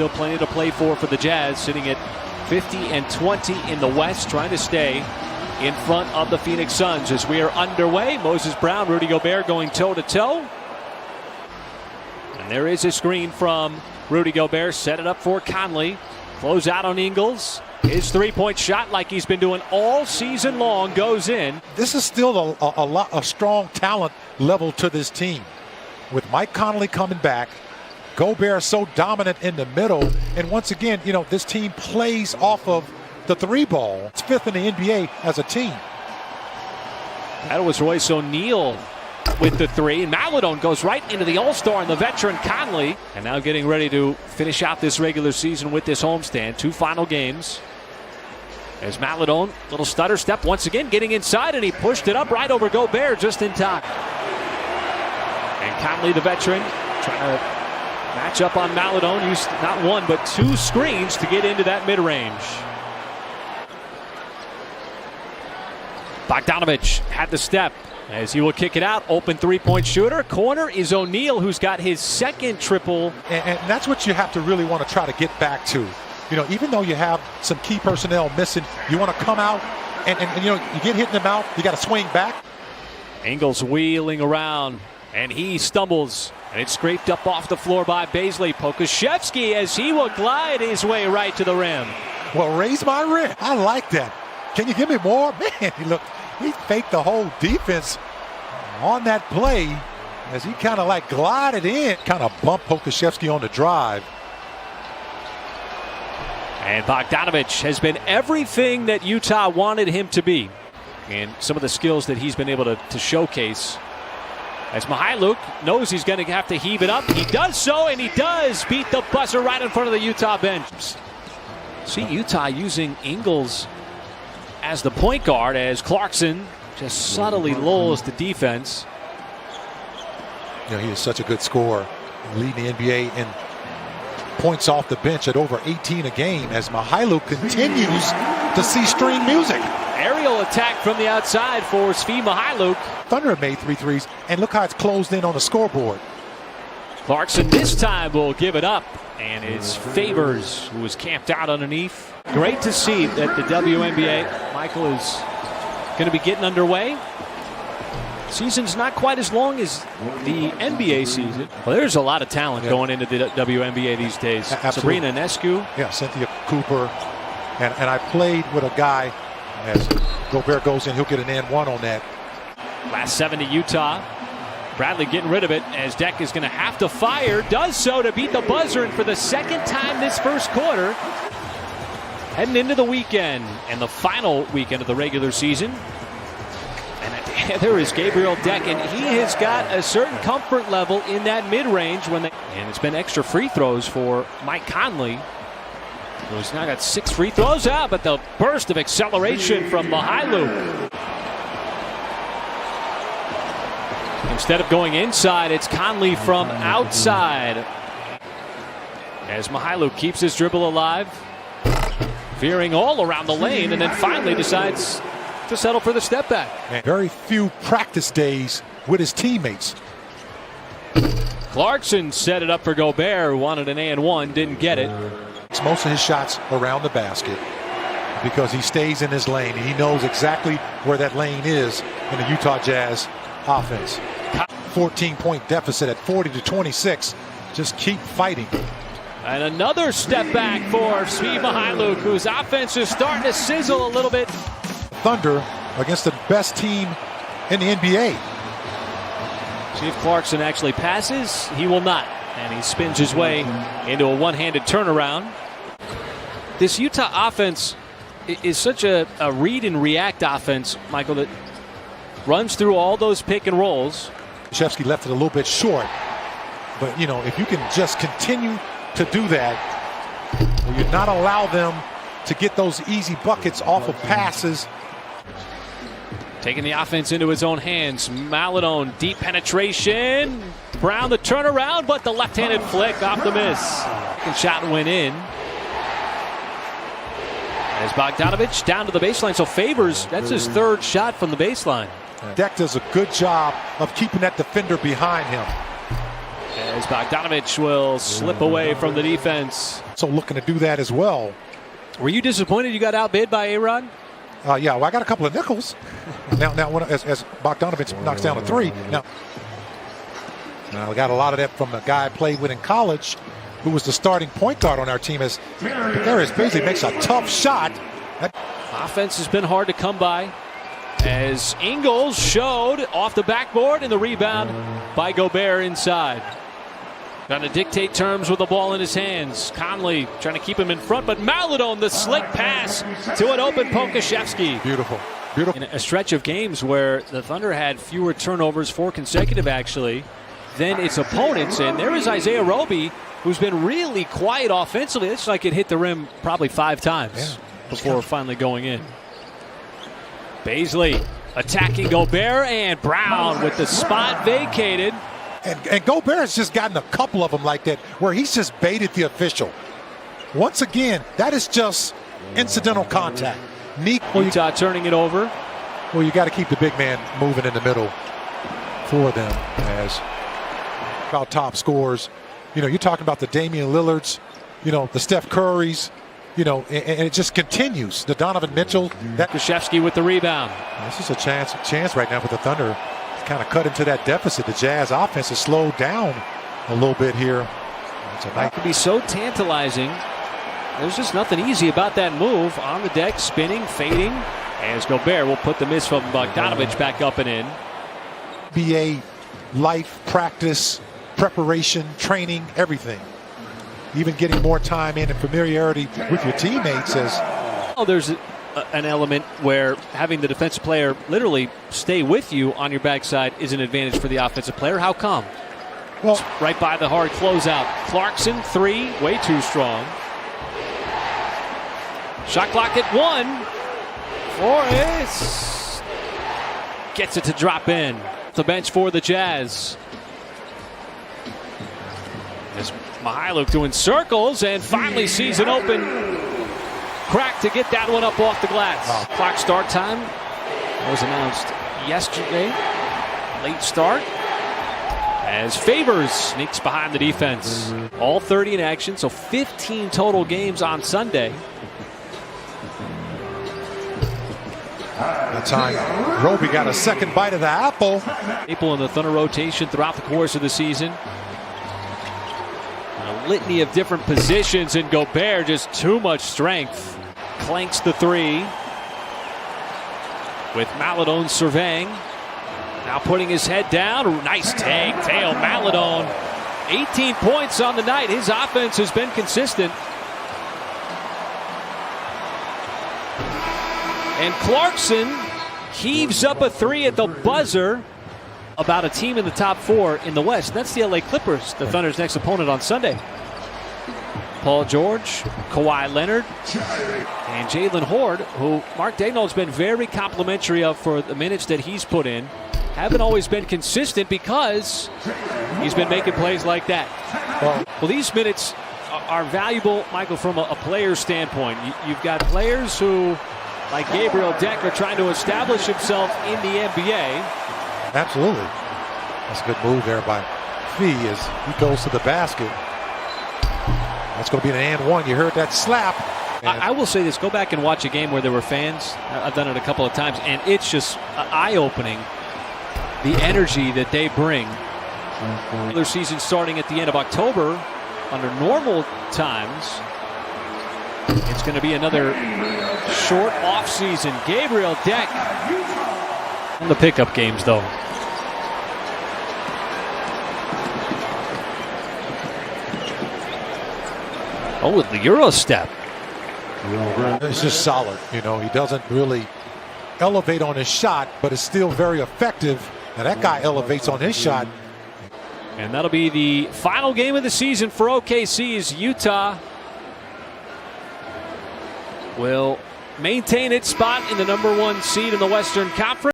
still plenty to play for the Jazz, sitting at 50-20 in the West, trying to stay in front of the Phoenix Suns as we are underway. Moses Brown, Rudy Gobert going toe-to-toe. And there is a screen from Rudy Gobert. Set it up for Conley. Close out on Ingles. His three-point shot, like he's been doing all season long, goes in. This is still a strong talent level to this team. With Mike Conley coming back, Gobert so dominant in the middle. And once again, you know, this team plays off of the three ball. It's fifth in the NBA as a team. That was Royce O'Neal with the three. Maledon goes right into the All-Star and the veteran Conley. And now getting ready to finish out this regular season with this homestand. 2 final games. As Maledon, little stutter step once again, getting inside, and he pushed it up right over Gobert just in time. And Conley, the veteran, trying to match up on Maledon. Used not 1 but 2 screens to get into that mid-range. Bogdanovich had the step as he will kick it out. Open three-point shooter. Corner is O'Neal, who's got his second triple. And that's what you have to really want to try to get back to. You know, even though you have some key personnel missing, you want to come out and you know, you get hit in the mouth, you got to swing back. Ingles wheeling around, and he stumbles. And it's scraped up off the floor by Baisley. Pokusevski as he will glide his way right to the rim. Well, raise my rim. I like that. Can you give me more? Man, he faked the whole defense on that play as he kind of like glided in, kind of bumped Pokusevski on the drive. And Bogdanovich has been everything that Utah wanted him to be. And some of the skills that he's been able to showcase. As Mykhailiuk knows he's going to have to heave it up. He does so, and he does beat the buzzer right in front of the Utah bench. See Utah using Ingles as the point guard as Clarkson just subtly lulls the defense. You know, he is such a good scorer, leading the NBA in points off the bench at over 18 a game as Mykhailiuk continues to see string music. Aerial attack from the outside for Svi Mykhailiuk. Thunder made 3 threes, and look how it's closed in on the scoreboard. Clarkson this time will give it up, and it's Favors who was camped out underneath. Great to see that the WNBA, Michael, is going to be getting underway. Season's not quite as long as the NBA season. Well, there's a lot of talent going into the WNBA these days. Absolutely. Sabrina Ionescu. Yeah, Cynthia Cooper. And I played with a guy, as Gobert goes in, he'll get an and-one on that. Last 7 to Utah. Bradley getting rid of it as Deck is going to have to fire. Does so to beat the buzzer, and for the second time this first quarter. Heading into the weekend and the final weekend of the regular season. And there is Gabriel Deck, and he has got a certain comfort level in that mid-range and it's been extra free throws for Mike Conley. He's now got 6 free throws out, but the burst of acceleration from Mykhailiuk. Instead of going inside, it's Conley from outside. As Mykhailiuk keeps his dribble alive, veering all around the lane, and then finally decides to settle for the step back. And very few practice days with his teammates. Clarkson set it up for Gobert, who wanted an and-one, didn't get it. Most of his shots around the basket because he stays in his lane. He knows exactly where that lane is in the Utah Jazz offense. 14-point deficit at 40-26. Just keep fighting. And another step back for Svi Mykhailiuk, whose offense is starting to sizzle a little bit. Thunder against the best team in the NBA. See if Clarkson actually passes. He will not. And he spins his way into a one-handed turnaround. This Utah offense is such a read and react offense, Michael, that runs through all those pick and rolls. Shevsky left it a little bit short. But, you know, if you can just continue to do that, where you not allow them to get those easy buckets off of passes. Taking the offense into his own hands. Maledon, deep penetration. Brown the turnaround, but the left-handed flick off the miss. Second shot went in. As Bogdanovich down to the baseline, so Favors, that's his 3rd shot from the baseline. Deck does a good job of keeping that defender behind him. as Bogdanovich will slip away from the defense. So looking to do that as well. Were you disappointed you got outbid by A-Rod? Yeah, well, I got a couple of nickels. Now as Bogdanovich knocks down a three. Now we got a lot of that from a guy I played with in college who was the starting point guard on our team. As Harris basically makes a tough shot. Offense has been hard to come by, as Ingles showed off the backboard, and the rebound by Gobert inside. Trying to dictate terms with the ball in his hands. Conley trying to keep him in front, but Maladon, the slick pass to an open Pokashevsky. Beautiful. In a stretch of games where the Thunder had fewer turnovers, 4 consecutive actually, than its opponents. And there is Isaiah Roby, who's been really quiet offensively. It's like it hit the rim probably 5 times before finally going in. Baisley attacking Gobert, and Brown with the spot vacated. And Gobert has just gotten a couple of them like that where he's just baited the official. Once again, that is just incidental contact. Utah turning it over. Well, you got to keep the big man moving in the middle for them as about top scorers. You know, you're talking about the Damian Lillards, you know, the Steph Currys, you know, and it just continues. The Donovan Mitchell. Pokashevsky with the rebound. This is a chance right now for the Thunder to kind of cut into that deficit. The Jazz offense has slowed down a little bit here. That could be so tantalizing. There's just nothing easy about that move. On the deck, spinning, fading, as Gobert will put the miss from Bogdanovich back up and in. NBA life, practice, preparation, training, everything. Even getting more time in and familiarity with your teammates. There's an element where having the defensive player literally stay with you on your backside is an advantage for the offensive player. How come? Well, it's right by the hard closeout. Clarkson, 3, way too strong. Shot clock at 1. Forrest gets it to drop in. The bench for the Jazz. As Mihailuk doing circles and finally sees an open crack to get that one up off the glass. Clock start time was announced yesterday. Late start as Favors sneaks behind the defense. All 30 in action, so 15 total games on Sunday. That time, Roby got a second bite of the apple. Staple in the Thunder rotation throughout the course of the season. A litany of different positions, and Gobert just too much strength. Clanks the 3 with Maladon surveying. Now putting his head down. Nice tail Maladon. 18 points on the night. His offense has been consistent. And Clarkson heaves up a 3 at the buzzer about a team in the top 4 in the West. That's the LA Clippers, the Thunder's next opponent on Sunday. Paul George, Kawhi Leonard, and Jalen Horde, who Mark Daigneault has been very complimentary of for the minutes that he's put in. Haven't always been consistent because he's been making plays like that. Well, these minutes are valuable, Michael, from a player standpoint. You've got players who, like Gabriel Deck, are trying to establish himself in the NBA. Absolutely. That's a good move there by Fee as he goes to the basket. That's going to be an and one. You heard that slap. I will say this. Go back and watch a game where there were fans. I've done it a couple of times, and it's just eye-opening, the energy that they bring. Their season starting at the end of October under normal times. It's going to be another short off-season. Gabriel Deck in the pickup games, though. Oh, with the Euro step. It's just solid. You know, he doesn't really elevate on his shot, but it's still very effective. And that guy elevates on his shot. And that'll be the final game of the season for OKC's. Utah will maintain its spot in the #1 seed in the Western Conference.